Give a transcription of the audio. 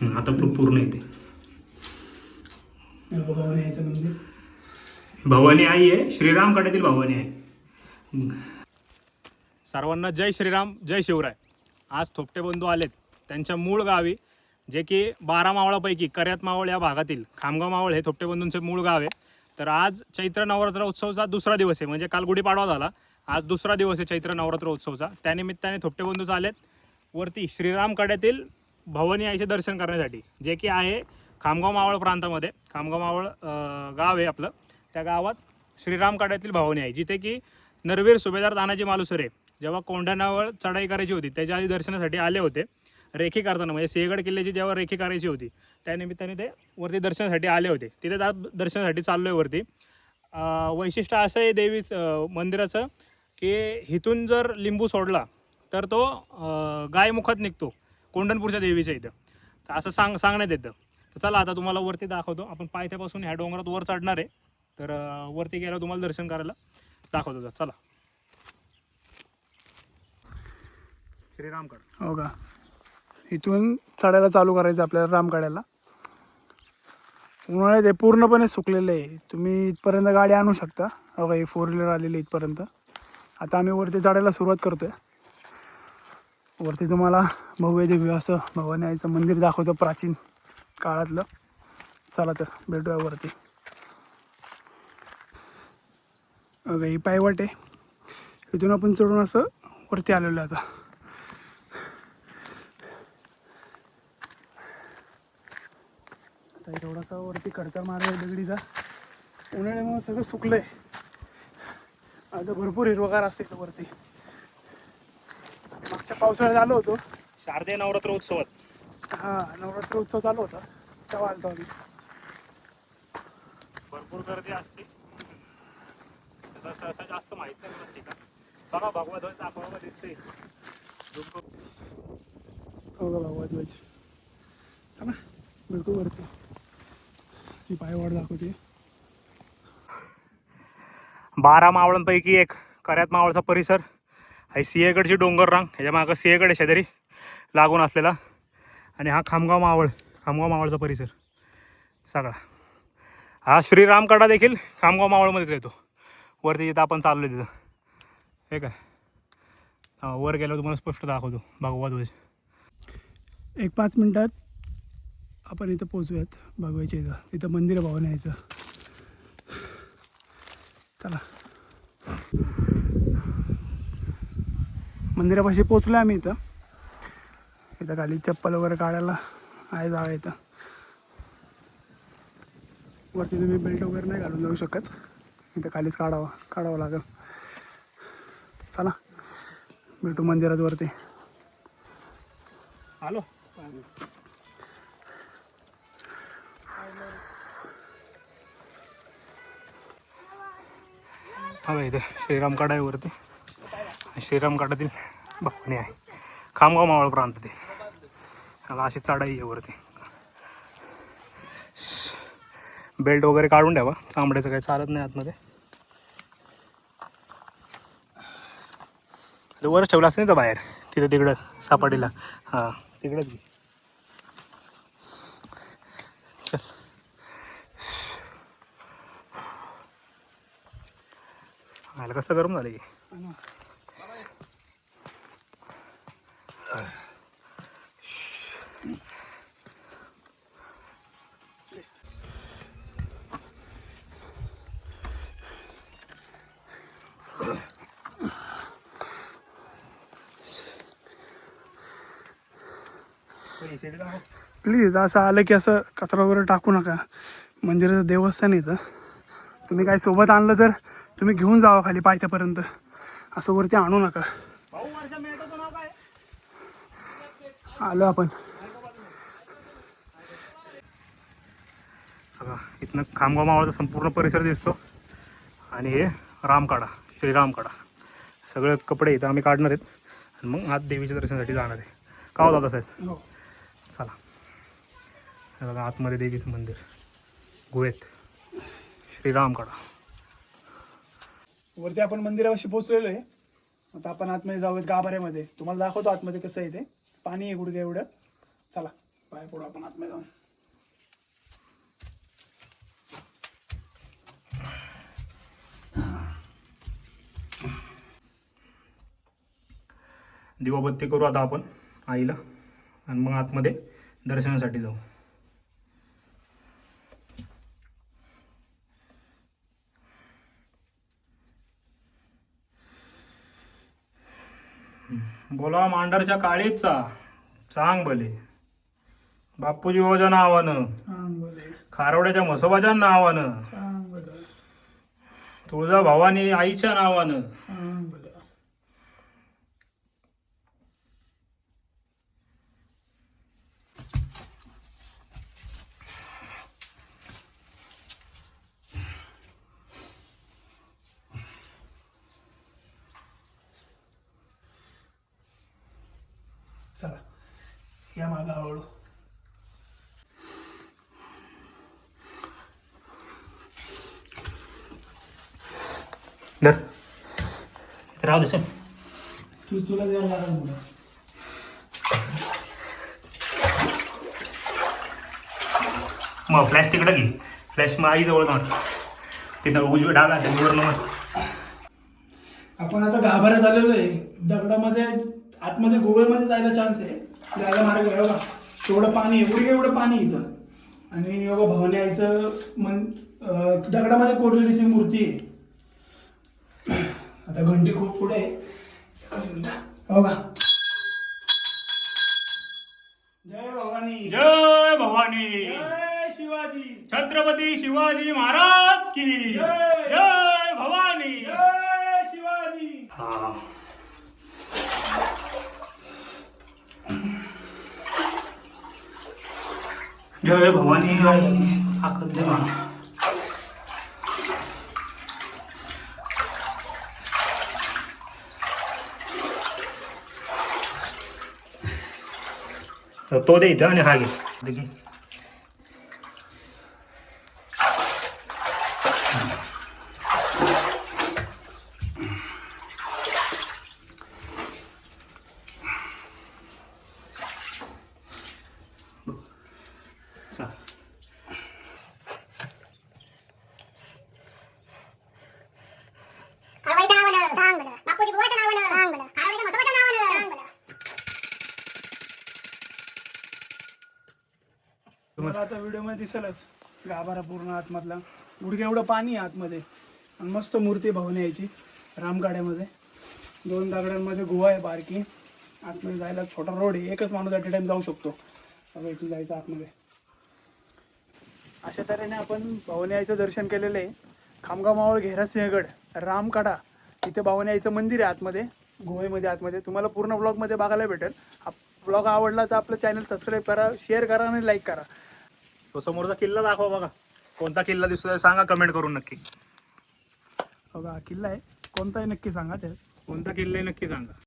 आता पूर्ण येते. भवानी आईचं मंदिर. भवानी आई आहे, श्रीराम कड्यातील भवानी आहे. सर्वांना जय श्रीराम, जय शिवराय. आज थोपटे बंधू आलेत त्यांच्या मूळ गावी, जे की 12 मावळापैकी कर्यात मावळ या भागातील खामगाव मावळ हे थोपटे बंधूंचे मूळ गाव आहे. तर आज चैत्र नवरात्र उत्सवचा दुसरा दिवस आहे, म्हणजे काल गुढीपाडवा झाला, आज दुसरा दिवस आहे चैत्र नवरात्र उत्सवचा. त्यानिमित्ताने थोपटे बंधूच आलेत वरती श्रीराम कड्यातील भवानी आईचे दर्शन करण्यासाठी, जे की आहे खामगाव मावळ प्रांतामध्ये. खामगाव मावळ गाव आहे आपलं. त्या गावात श्रीराम कड्यातील भवानी आहे, जिथे की नरवीर सुभेदार तानाजी मालुसरे जेव्हा कोंढाण्यावर चढाई करायची होती त्याच्या आधी दर्शनासाठी आले होते. रेखी करताना म्हणजे सिंहगड किल्ल्याची जेव्हा रेखी करायची होती त्यानिमित्ताने ते वरती दर्शनासाठी आले होते. तिथे दर्शनासाठी चाललो आहे वरती. वैशिष्ट्य असं आहे मंदिराचं की इथून जर लिंबू सोडला तर तो गायमुखात निघतो कोंढणपूरच्या देवीच्या इथं. तर असं सांगण्यात येतं. तर चला आता तुम्हाला वरती दाखवतो. आपण पायथ्यापासून ह्या डोंगरात वर चढणार आहे. तर वरती गेल्यावर तुम्हाला दर्शन करायला दाखवतो. चला. श्रीरामकड. हो का, इथून चढायला चालू करायचं आपल्याला रामकड्याला. उन्हाळ्यात हे पूर्णपणे सुकलेलं आहे. तुम्ही इथपर्यंत गाडी आणू शकता. हो का, ही 4 व्हीलर आलेली इथपर्यंत. आता आम्ही वरती चढायला सुरुवात करतोय. वरती तुम्हाला भव्य दिव्य असं भवानी आईचं मंदिर दाखवतो, प्राचीन काळातलं. चला तर भेटूया वरती. बघा ही पायवाट आहे, इथून आपण चढून असं वरती आलेलो आहे. आता थोडासा वरती खर्चा मारला दगडीचा. उन्हाळ्यामुळे सगळं सुकलंय. आता भरपूर हिरवगार असेल वरती. मागच्या पावसाळ्यात आलो होतो, शारदीय नवरात्र उत्सवात. हां, नवरात्र उत्सव चालू होता तेव्हा आलतो आम्ही. भरपूर गर्दी असते, सहसा जास्त माहीत नाही मला ठिकाण. बघा भगवा ध्वज दाखवा दिसते. हो का, भगवा ध्वज. चला भेटू वरती. ती पायवाट दाखवते. 12 मावळांपैकी एक कर्यात मावळचा परिसर हा सिंहगडची डोंगर रांग. ह्याच्या मागं सिंहगड आहे शेजारी लागून असलेला. आणि हा खामगाव मावळचा परिसर सगळा. हा श्रीरामकडा देखील खामगाव मावळमध्येच येतो. वरती जिथं आपण चाललो तिथं हे काय, वर गेल्यावर तुम्हाला स्पष्ट दाखवतो भगवा ध्वज. 1-5 मिनटात आपण इथं पोचूयात भगवायच्या इथं. इथं मंदिर आहे भवानी आईचं. चला, मंदिरापाशी पोचलो आम्ही. इथं खाली चप्पल वगैरे काढायला आहे जागा. इथं वरती तुम्ही बेल्ट वगैरे नाही घालून जाऊ शकत, इथं खालीच काढावं लागेल. चला भेटू मंदिरात वरती. आलो. हा इथे श्रीरामकडा आहे वरती. श्रीरामकडातील भवानी आहे खामगाव मावळ प्रांतातील. ह्याला अशी चढाई आहे वरती. बेल्ट वगैरे काढून ठेवा, चांबड्याचं काही चालत नाही आतमध्ये. वरच ठेवलं असतं नाही तर बाहेर तिकडं सपाटीला. हां तिकडंच. चल आलं कसं गरम झालं की. प्लीज असं आलं की असं कचरा वगैरे टाकू नका. मंदिराचं देवस्थान इथं. तुम्ही काय सोबत आणलं तर तुम्ही घेऊन जावा खाली पायथ्यापर्यंत. असं वरती आणू नका. आलो आपण. इथनं खामगाव मावळचा संपूर्ण परिसर दिसतो. आणि हे रामकडा, श्रीरामकडा. सगळे कपडे इथं आम्ही काढणार आहेत आणि मग आज देवीच्या दर्शनासाठी जाणार आहे. का हो दादा साहेब? चला. हे बघा आतमध्ये देवीचं मंदिर गुहेत, श्रीरामकडा. वरती आपण मंदिरापाशी पोचलेलो आहे. आता आपण आतमध्ये जाऊयात गाभाऱ्यामध्ये. तुम्हाला दाखवतो आतमध्ये कसं आहे ते. पाणी आहे गुडघ्या एवढं. चला. पाय पडू आपण आतमध्ये जाऊन. दिवाबत्ती करू आता आपण आईला आणि मग आतमध्ये दर्शनासाठी जाऊ. बोला मांडरच्या काळीचा सांग भले बापूजी बाबाच्या नावानं, खारवड्याच्या म्हसोबाच्या नावानं, तुळजा भवानी आईच्या नावानं. चला या मागा हळू. धर इथे राहू दे चल. तुला द्यायला लागेल मुलं. मग फ्लॅश तिकडं घे. फ्लॅश मग आईजवळ नव्हतं तिथं उजवी डाव्या निवड नव्हतं. आपण आता गाभाऱ्यात आलेलो आहे. दगडामध्ये आतमध्ये गोव्यामध्ये जायला चान्स आहे. जायला मार्ग आहे बघा. एवढं पाणी एवढं पाणी इथं. आणि बघा भवानी आईचं दगडामध्ये कोरलेली ती मूर्ती आहे. आता घंटी खूप पुढे आहे. एकच मिनिट बघा. जय भवानी, जय भवानी, जय शिवाजी, छत्रपती शिवाजी महाराज की जय. जय भवानी, जय शिवाजी. हा. जय भवानी आई ताकद दे मला. तो दे इथं आणि हा घे. घे. चा. काळवाईच्या नावानं सांग बरं. बापूजी बुवाच्या नावानं सांग बरं. खारवड्याच्या म्हसोबाच्या नावानं सांग बरं. तुम्हाला आता व्हिडिओमध्ये दिसेलच गाभारा पूर्ण आतमधला. गुडघे एवढं पाणी आहे आतमध्ये. आणि मस्त मूर्ती भवानी यायची रामगाड्यामध्ये. 2 दगडांमध्ये गुहा आहे बारकी. आतमध्ये जायला छोटा रोड आहे. एकच माणूस ॲट टाइम जाऊ शकतो. आता इथून जायचं आतमध्ये. अशा तऱ्हेने आपण भवानी आईचं दर्शन केलेलं आहे. खामगाव मावळ घेरा सिंहगड रामकाडा इथे भवानी आईचं मंदिर आहे आतमध्ये गोव्यामध्ये आतमध्ये. तुम्हाला पूर्ण ब्लॉगमध्ये बघायला भेटेल. हा ब्लॉग आवडला तर आपलं चॅनल सबस्क्राईब करा, शेअर करा आणि लाईक करा. तो समोरचा किल्ला दाखवा बघा. कोणता किल्ला दिसतोय सांगा कमेंट करून नक्की. बघा हा किल्ला आहे. कोणताही नक्की सांगा ते. कोणता किल्ला आहे नक्की सांगा.